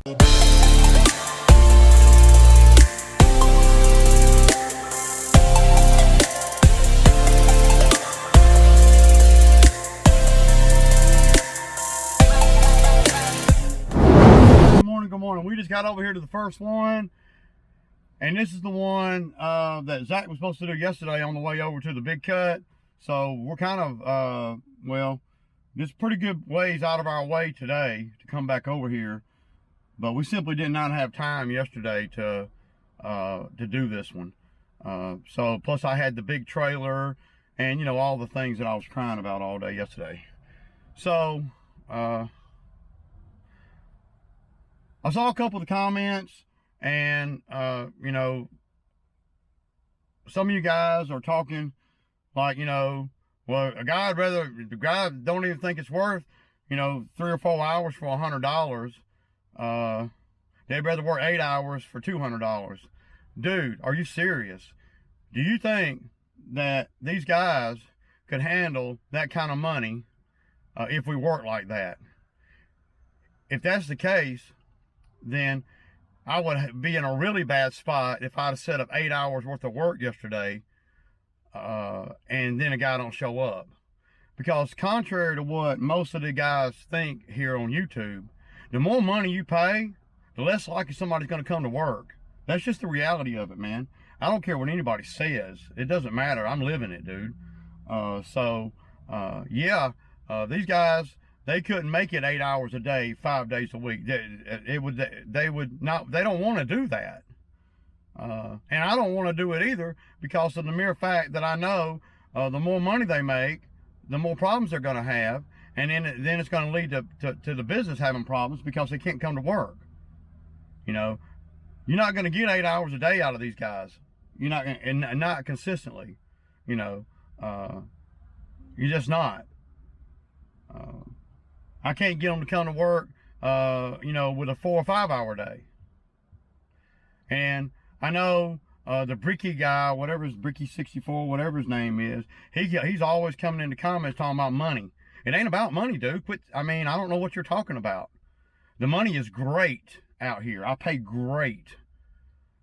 Good morning. We just got over here to the first one, and this is the one that Zach was supposed to do yesterday on the way over to the big cut. So we're kind of well, this pretty good ways out of our way today to come back over here, but we simply did not have time yesterday to do this one. So plus I had the big trailer and, you know, all the things that I was crying about all day yesterday. So I saw a couple of the comments, and you know, some of you guys are talking like, you know, well, the guy don't even think it's worth, you know, 3 or 4 hours for $100. They'd rather work 8 hours for $200. Dude, are you serious? Do you think that these guys could handle that kind of money if we work like that? If that's the case, then I would be in a really bad spot if I'd have set up 8 hours worth of work yesterday and then a guy don't show up. Because contrary to what most of the guys think here on YouTube, the more money you pay, the less likely somebody's going to come to work. That's just the reality of it, man. I don't care what anybody says. It doesn't matter. I'm living it, dude. Yeah, these guys, they couldn't make it 8 hours a day, 5 days a week. They don't want to do that. And I don't want to do it either, because of the mere fact that I know the more money they make, the more problems they're going to have. And then it's going to lead to the business having problems because they can't come to work. You know, you're not going to get 8 hours a day out of these guys. You're not, and not consistently, you know, you're just not. I can't get them to come to work, you know, with a 4 or 5 hour day. And I know the Bricky guy, whatever his Bricky 64, whatever his name is, he's always coming in the comments talking about money. It ain't about money, dude. Quit. I mean, I don't know what you're talking about. The money is great out here. I pay great.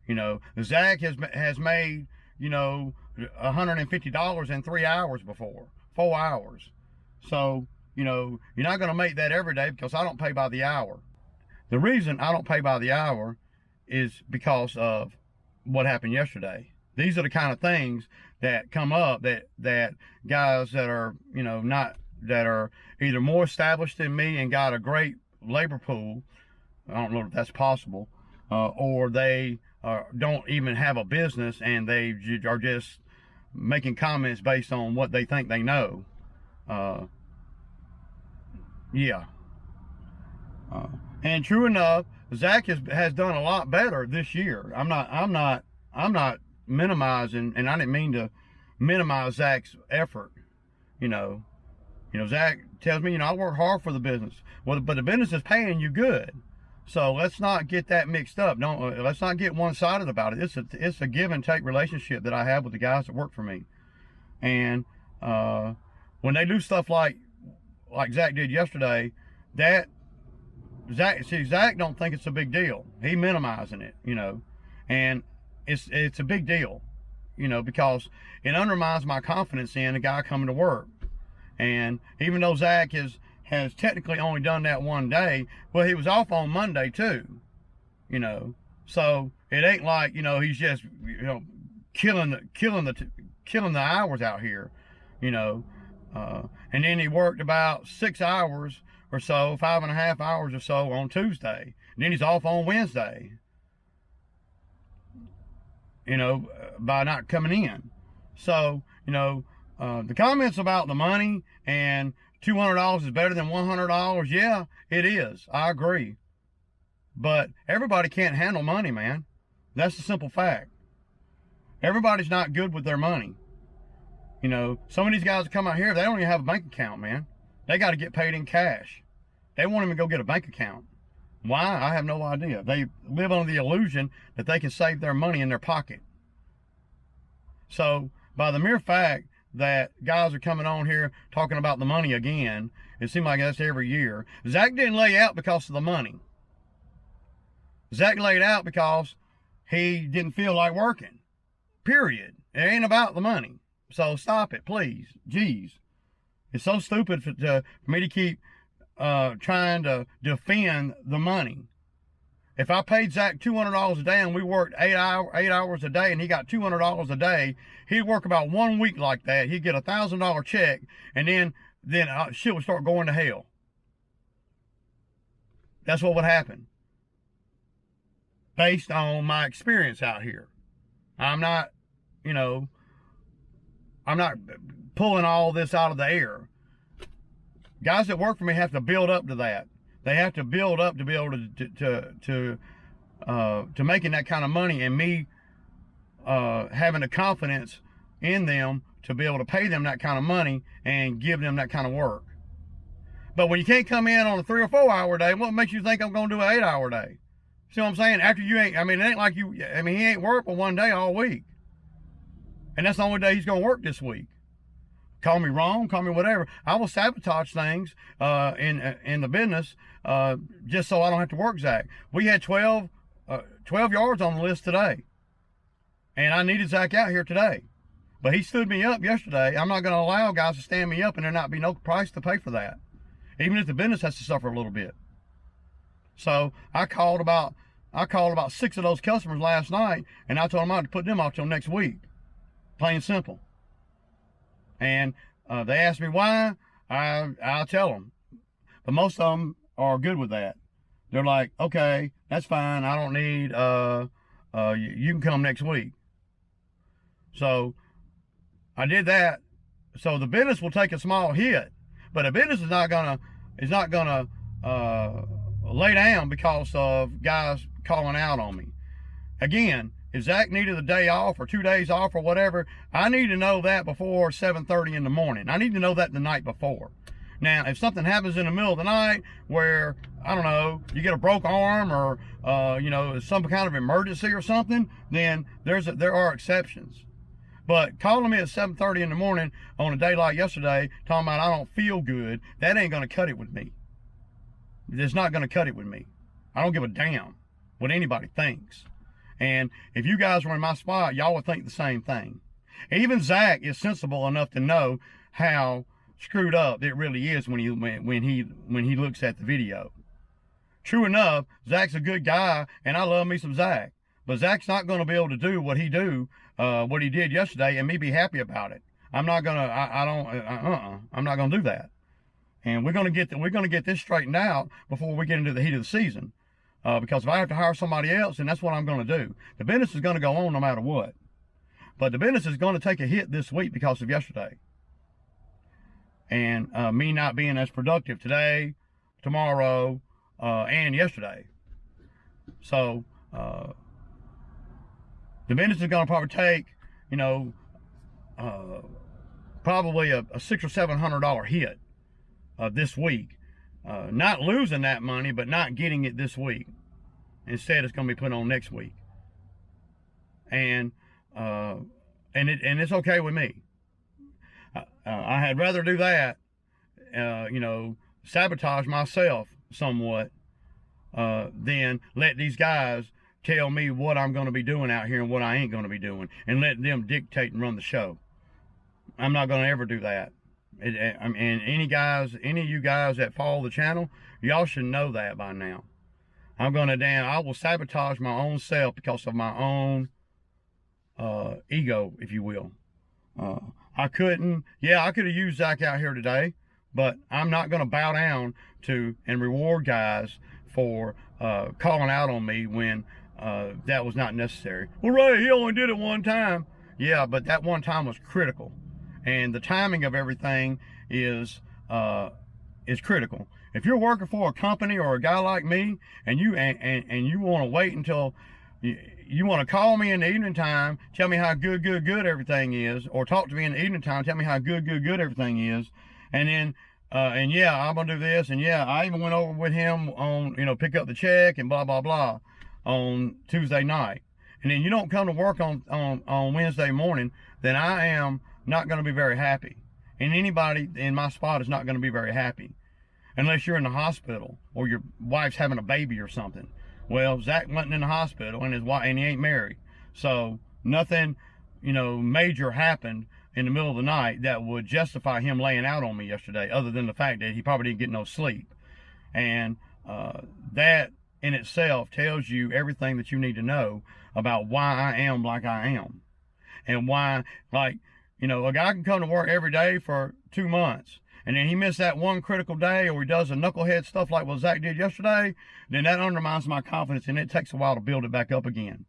You know, Zach has made, you know, $150 in 3 hours before, 4 hours. So, you know, you're not going to make that every day, because I don't pay by the hour. The reason I don't pay by the hour is because of what happened yesterday. These are the kind of things that come up that guys that are, you know, that are either more established than me and got a great labor pool, I don't know if that's possible, or they don't even have a business and they are just making comments based on what they think they know. Yeah. And true enough, Zach has done a lot better this year. I'm not minimizing, and I didn't mean to minimize Zach's effort. You know, Zach tells me, you know, I work hard for the business. Well, but the business is paying you good. So let's not get that mixed up. Let's not get one-sided about it. It's a give and take relationship that I have with the guys that work for me. And when they do stuff like Zach did yesterday, Zach don't think it's a big deal. He minimizing it, you know, and it's a big deal, you know, because it undermines my confidence in a guy coming to work. And even though Zach has technically only done that one day, well, he was off on Monday too, you know, so it ain't like, you know, he's just, you know, killing the hours out here, you know. And then he worked about 6 hours or so, 5.5 hours or so on Tuesday. And then he's off on Wednesday, you know, by not coming in. So, you know, the comments about the money and $200 is better than $100, yeah, it is. I agree. But everybody can't handle money, man. That's the simple fact. Everybody's not good with their money. You know, some of these guys that come out here, they don't even have a bank account, man. They got to get paid in cash. They won't even go get a bank account. Why? I have no idea. They live under the illusion that they can save their money in their pocket. So, by the mere fact that guys are coming on here talking about the money again, it seems like that's every year. Zach didn't lay out because of the money. Zach laid out because he didn't feel like working. Period. It ain't about the money. So stop it, please. Jeez. It's so stupid for me to keep trying to defend the money. If I paid Zach $200 a day and we worked 8 hours a day and he got $200 a day, he'd work about 1 week like that. He'd get $1,000 check, and then shit would start going to hell. That's what would happen. Based on my experience out here. I'm not pulling all this out of the air. Guys that work for me have to build up to that. They have to build up to be able to making that kind of money, and me having the confidence in them to be able to pay them that kind of money and give them that kind of work. But when you can't come in on a 3 or 4 hour day, what makes you think I'm going to do an 8 hour day? See what I'm saying? After you ain't, it ain't like you, he ain't worked for 1 day all week. And that's the only day he's going to work this week. Call me wrong, call me whatever. I will sabotage things in the business just so I don't have to work Zach. We had 12 yards on the list today. And I needed Zach out here today. But he stood me up yesterday. I'm not going to allow guys to stand me up and there not be no price to pay for that. Even if the business has to suffer a little bit. So I called about 6 of those customers last night, and I told them I had to put them off till next week. Plain and simple. And they asked me why. I'll tell them. But most of them are good with that. They're like, okay, that's fine. I don't need, you can come next week. So I did that. So the business will take a small hit, but the business is not gonna lay down because of guys calling out on me. Again, if Zach needed a day off or 2 days off or whatever, I need to know that before 7:30 in the morning. I need to know that the night before. Now, if something happens in the middle of the night where, I don't know, you get a broke arm or, some kind of emergency or something, then there are exceptions. But calling me at 7:30 in the morning on a day like yesterday, talking about I don't feel good, that ain't going to cut it with me. It's not going to cut it with me. I don't give a damn what anybody thinks. And if you guys were in my spot, y'all would think the same thing. Even Zach is sensible enough to know how screwed up it really is when he looks at the video. True enough, Zach's a good guy, and I love me some Zach. But Zach's not going to be able to do what he did yesterday, and me be happy about it. I'm not gonna. I'm not gonna do that. And we're gonna get this straightened out before we get into the heat of the season. Because if I have to hire somebody else, then that's what I'm going to do. The business is going to go on no matter what. But the business is going to take a hit this week because of yesterday. And me not being as productive today, tomorrow, and yesterday. So, the business is going to probably take, probably a $600 or $700 hit this week. Not losing that money, but not getting it this week. Instead, it's going to be put on next week. And it's okay with me. I had rather do that, sabotage myself somewhat, than let these guys tell me what I'm going to be doing out here and what I ain't going to be doing, and let them dictate and run the show. I'm not going to ever do that. And any of you guys that follow the channel, y'all should know that by now. I will sabotage my own self because of my own ego, if you will. I could have used Zach out here today, but I'm not going to bow down to and reward guys for calling out on me when that was not necessary. Well, Ray, he only did it one time. Yeah, but that one time was critical. And the timing of everything is critical. If you're working for a company or a guy like me, and you want to wait until you want to call me in the evening time, tell me how good everything is, or talk to me in the evening time, tell me how good everything is, and then I'm gonna do this, and I even went over with him on pick up the check and blah blah blah on Tuesday night, and then you don't come to work on Wednesday morning, then I am not going to be very happy. And anybody in my spot is not going to be very happy. Unless you're in the hospital or your wife's having a baby or something. Well, Zach wasn't in the hospital, and his wife, and he ain't married. So nothing, you know, major happened in the middle of the night that would justify him laying out on me yesterday, other than the fact that he probably didn't get no sleep. And that in itself tells you everything that you need to know about why I am like I am. And why, like, you know, a guy can come to work every day for 2 months, and then he missed that one critical day, or he does a knucklehead stuff like what Zach did yesterday, then that undermines my confidence, and it takes a while to build it back up again.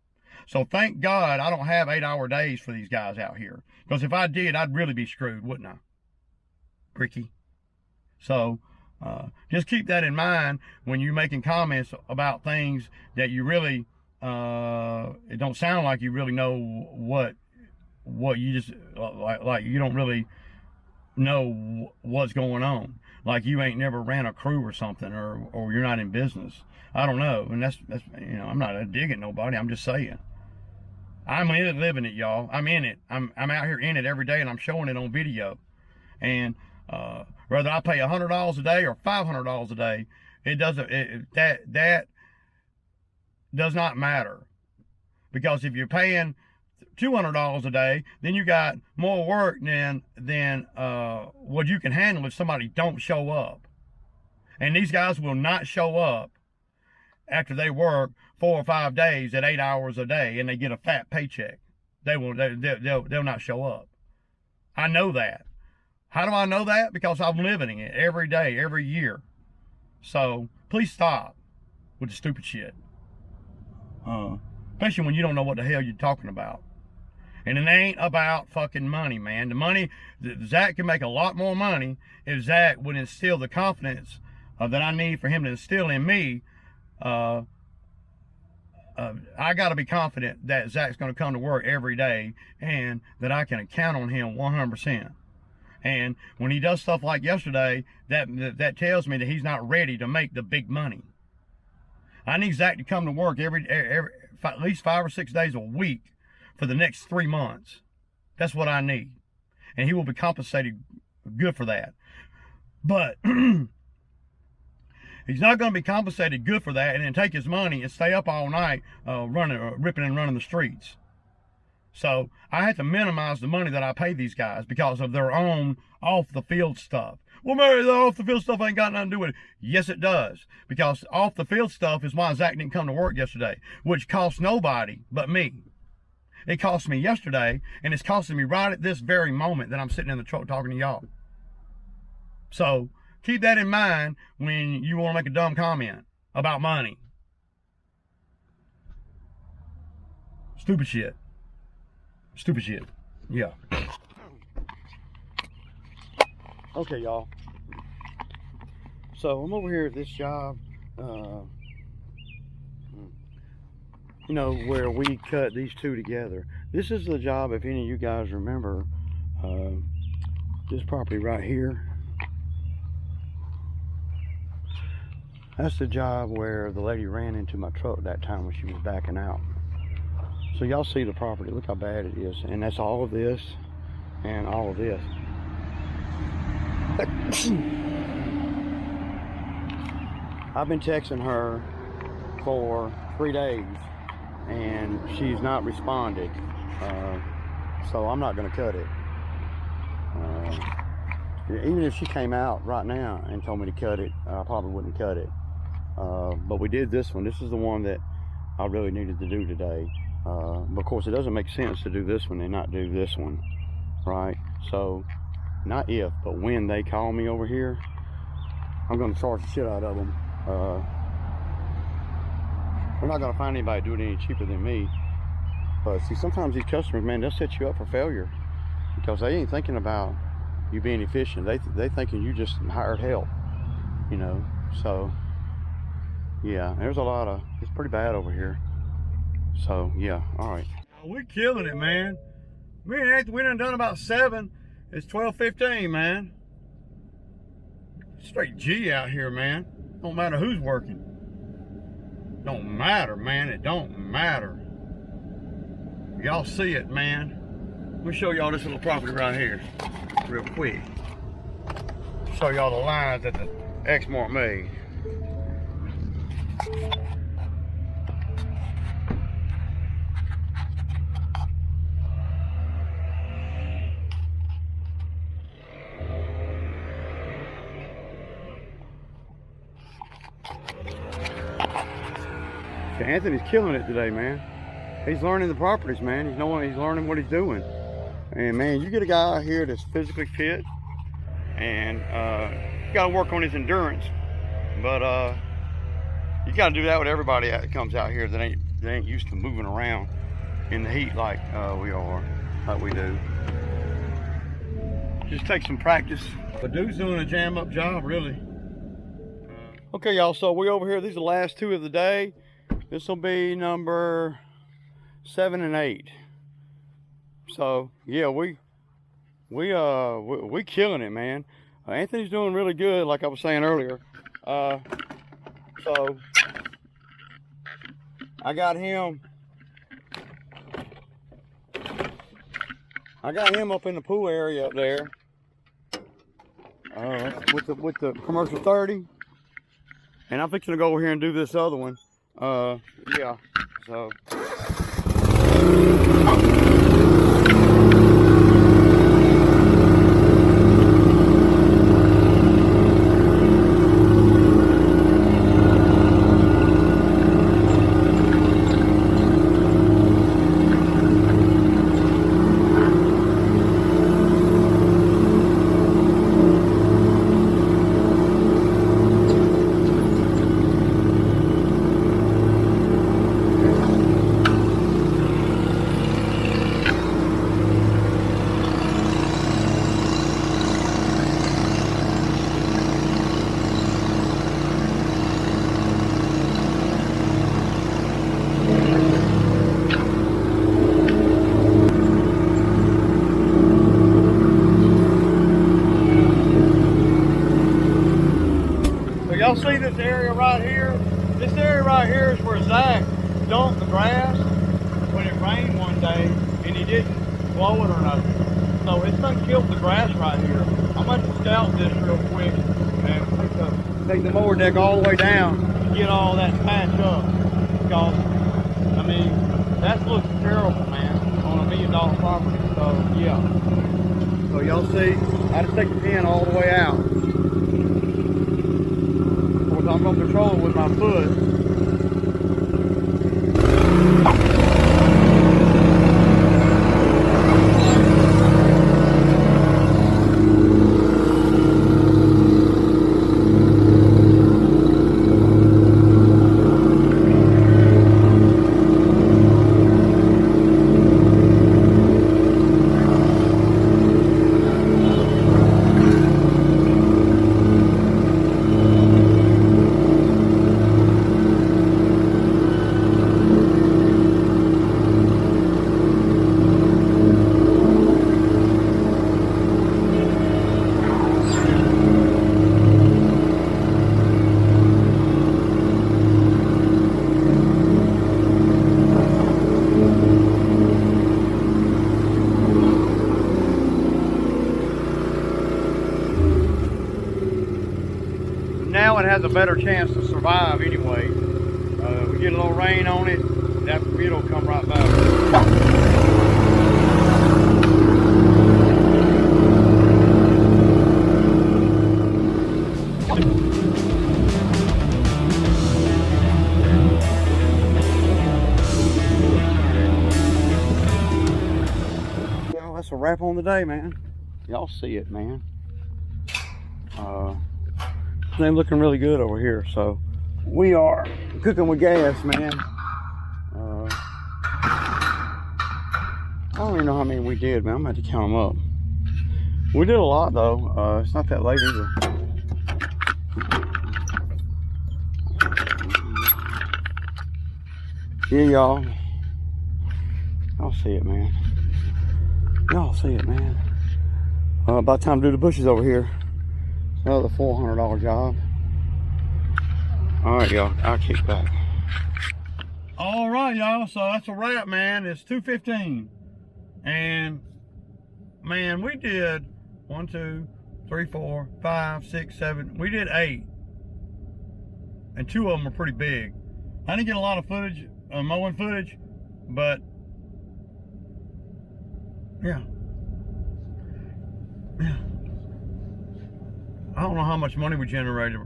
So thank God I don't have 8-hour days for these guys out here. Because if I did, I'd really be screwed, wouldn't I? Ricky. So just keep that in mind when you're making comments about things that you really, it don't sound like you really know what you just, like you don't really know what's going on. Like you ain't never ran a crew or something, or you're not in business. I don't know. And that's you know, I'm not digging nobody. I'm just saying. I'm in it, living it, y'all. I'm in it. I'm out here in it every day, and I'm showing it on video. And whether I pay $100 a day or $500 a day, it doesn't. That does not matter, because if you're paying $200 a day, then you got more work than what you can handle if somebody don't show up. And these guys will not show up after they work 4 or 5 days at 8 hours a day and they get a fat paycheck. They'll not show up. I know that. How do I know that? Because I'm living it every day, every year. So please stop with the stupid shit. Especially when you don't know what the hell you're talking about. And it ain't about fucking money, man. The money, Zach can make a lot more money if Zach would instill the confidence that I need for him to instill in me. I got to be confident that Zach's going to come to work every day and that I can count on him 100%. And when he does stuff like yesterday, that tells me that he's not ready to make the big money. I need Zach to come to work every at least 5 or 6 days a week for the next 3 months. That's what I need. And he will be compensated good for that. But he's not going to be compensated good for that and then take his money and stay up all night ripping and running the streets. So I have to minimize the money that I pay these guys because of their own off-the-field stuff. Well, Mary, the off-the-field stuff ain't got nothing to do with it. Yes, it does. Because off-the-field stuff is why Zach didn't come to work yesterday, which cost nobody but me. It cost me yesterday, and it's costing me right at this very moment that I'm sitting in the truck talking to y'all. So keep that in mind when you want to make a dumb comment about money. Stupid shit. Stupid shit. Yeah. Okay, y'all. So I'm over here at this job, you know, where we cut these two together. This is the job, if any of you guys remember, this property right here. That's the job where the lady ran into my truck that time when she was backing out. So y'all see the property, look how bad it is. And that's all of this and all of this. I've been texting her for 3 days and she's not responded. So I'm not gonna cut it. Even if she came out right now and told me to cut it, I probably wouldn't cut it. But we did this one. This is the one that I really needed to do today. But of course, it doesn't make sense to do this one and not do this one, right? So, not if, but when they call me over here, I'm going to charge the shit out of them. We're not going to find anybody do it any cheaper than me. But see, sometimes these customers, man, they'll set you up for failure because they ain't thinking about you being efficient. They thinking you just hired help, you know. So, yeah, there's a lot of, it's pretty bad over here. So, yeah, all right. We're killing it, man. We done about 7. It's 12:15, man. Straight G out here, man. Don't matter who's working. Don't matter, man. It don't matter. Y'all see it, man. Let me show y'all this little property right here real quick. Show y'all the lines that the Exmark made. Anthony's killing it today, man. He's learning the properties, man. He's learning what he's doing. And man, you get a guy out here that's physically fit, and you gotta work on his endurance. But you gotta do that with everybody that comes out here that ain't used to moving around in the heat like we do. Just take some practice. But dude's doing a jam up job, really. Okay, y'all, so we over here. These are the last two of the day. This will be number 7 and 8. So yeah, we killing it, man. Anthony's doing really good, like I was saying earlier. So I got him up in the pool area up there with the commercial 30, and I'm fixing to go over here and do this other one. Yeah, so. Y'all see this area right here? This area right here is where Zach dumped the grass when it rained one day and he didn't blow it or nothing. So it's done killed the grass right here. I'm going to scout this real quick and take the mower deck all the way down to get all that patch up. Because, I mean, that looks terrible, man, on $1 million property. So, yeah. So y'all see, I just take the pin all the way out. I'm going to control it with my foot. Now it has a better chance to survive anyway. We get a little rain on it, that it'll come right back. That's a wrap on the day, man. Y'all see it, man. They're looking really good over here, so we are cooking with gas, man. I don't even know how many we did, man. I'm gonna have to count them up. We did a lot though. It's not that late either. Yeah, y'all see it, man. Y'all see it, man. About time to do the bushes over here. Another $400 job. All right, y'all, I'll kick back. All right, y'all, so that's a wrap, man. It's 2:15. And, man, we did 1, 2, 3, 4, 5, 6, 7. We did 8. And 2 of them are pretty big. I didn't get a lot of footage, mowing footage, but, yeah. Yeah. I don't know how much money we generated.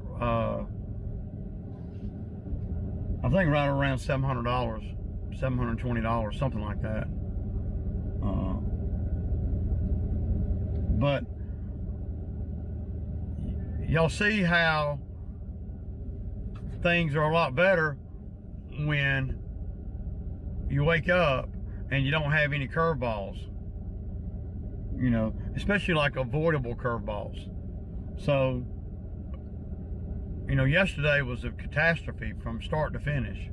I think right around $700, $720, something like that. But y'all see how things are a lot better when you wake up and you don't have any curveballs, you know, especially like avoidable curveballs. So, you know, yesterday was a catastrophe from start to finish.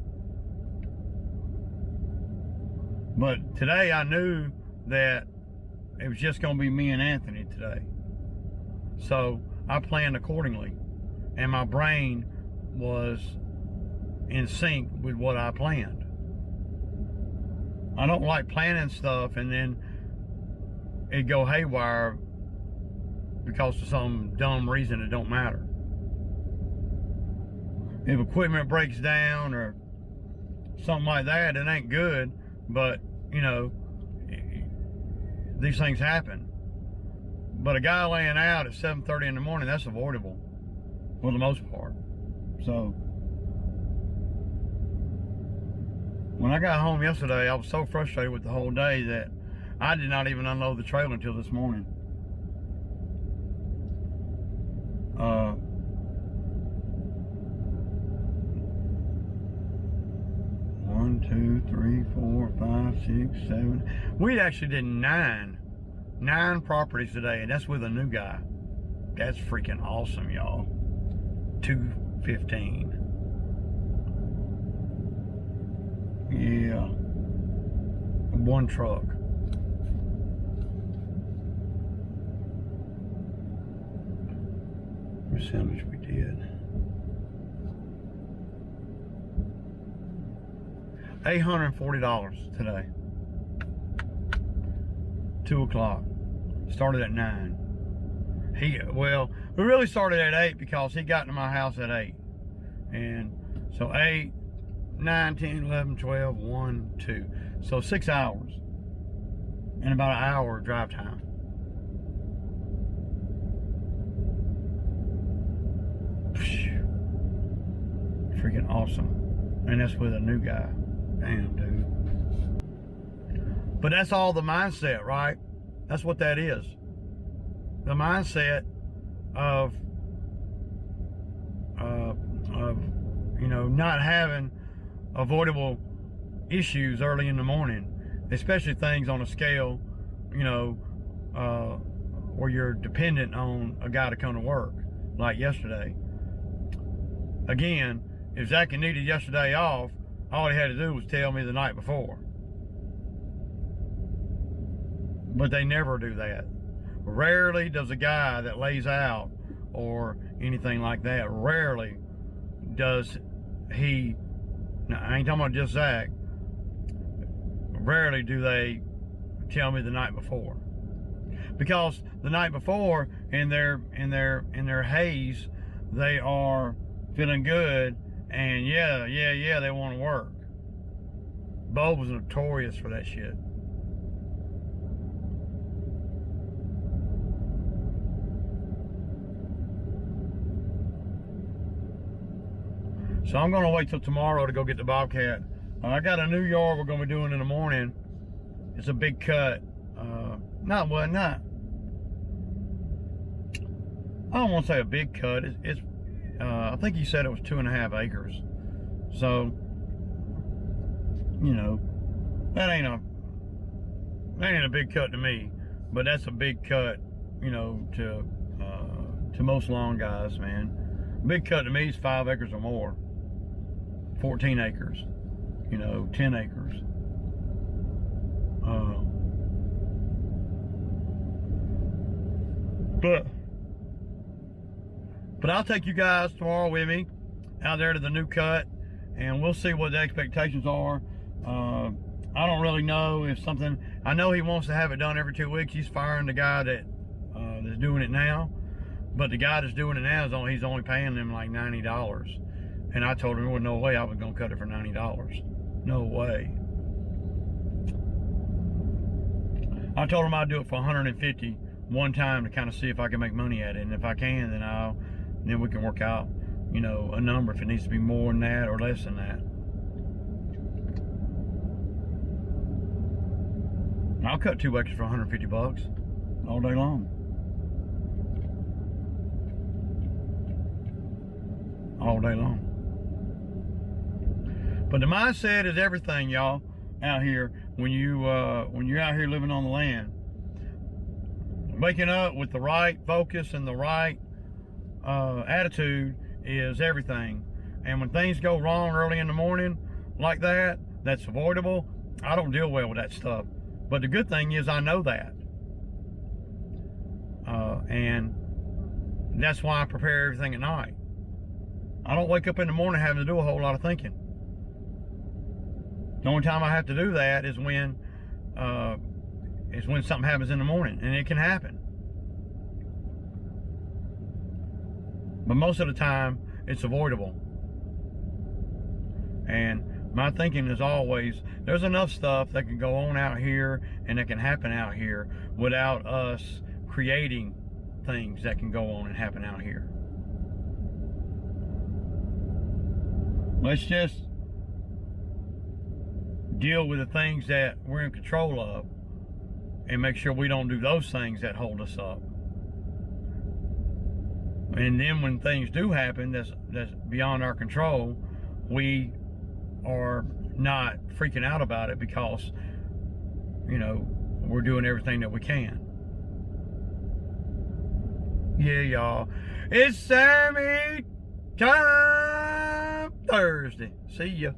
But today I knew that it was just going to be me and Anthony today. So I planned accordingly. And my brain was in sync with what I planned. I don't like planning stuff and then it go haywire because of some dumb reason it don't matter. If equipment breaks down or something like that, it ain't good. But, you know, these things happen. But a guy laying out at 7:30 in the morning, that's avoidable for the most part. So when I got home yesterday, I was so frustrated with the whole day that I did not even unload the trailer until this morning. 1, 2, 3, 4, 5, 6, 7. We actually did nine properties today, and that's with a new guy. That's freaking awesome, y'all. 215. Yeah. One truck. Let's see how much we did. $840 today. 2 o'clock. Started at 9. Well, we really started at 8 because he got to my house at 8. And so 8, 9, 10, 11, 12, 1, 2. So 6 hours. And about an hour drive time. Freaking awesome. And that's with a new guy. Damn, dude. But that's all the mindset, right? That's what that is. The mindset of you know, not having avoidable issues early in the morning, especially things on a scale, you know, where you're dependent on a guy to come to work, like yesterday. Again, if Zach needed yesterday off, all he had to do was tell me the night before. But they never do that. Rarely does a guy that lays out or anything like that, rarely does he, now I ain't talking about just Zach, rarely do they tell me the night before. Because the night before, in their haze, they are feeling good, and yeah, they want to work. Bo was notorious for that shit. So I'm gonna wait till tomorrow to go get the Bobcat. I got a new yard we're gonna be doing in the morning. It's a big cut. I don't want to say a big cut. It's I think he said it was 2.5 acres. So, you know, that ain't a big cut to me, but that's a big cut, you know, to most lawn guys, man. Big cut to me is 5 acres or more, 14 acres, you know, 10 acres. But I'll take you guys tomorrow with me out there to the new cut, and we'll see what the expectations are. I don't really know if something, I know he wants to have it done every 2 weeks. He's firing the guy that's doing it now, but the guy that's doing it now he's only paying them like $90. And I told him there was no way I was gonna cut it for $90. No way. I told him I'd do it for $150 one time to kind of see if I can make money at it, and if I can, then we can work out, you know, a number if it needs to be more than that or less than that. I'll cut 2 acres for $150 all day long. All day long. But the mindset is everything, y'all, out here. When you're out here living on the land, waking up with the right focus and the right attitude is everything. And when things go wrong early in the morning like that, that's avoidable. I don't deal well with that stuff. But the good thing is I know that. And that's why I prepare everything at night. I don't wake up in the morning having to do a whole lot of thinking. The only time I have to do that is when something happens in the morning, and it can happen. But most of the time, it's avoidable. And my thinking is always, there's enough stuff that can go on out here and that can happen out here without us creating things that can go on and happen out here. Let's just deal with the things that we're in control of and make sure we don't do those things that hold us up. And then when things do happen that's beyond our control, we are not freaking out about it because, you know, we're doing everything that we can. Yeah, y'all. It's Sammy time Thursday. See ya.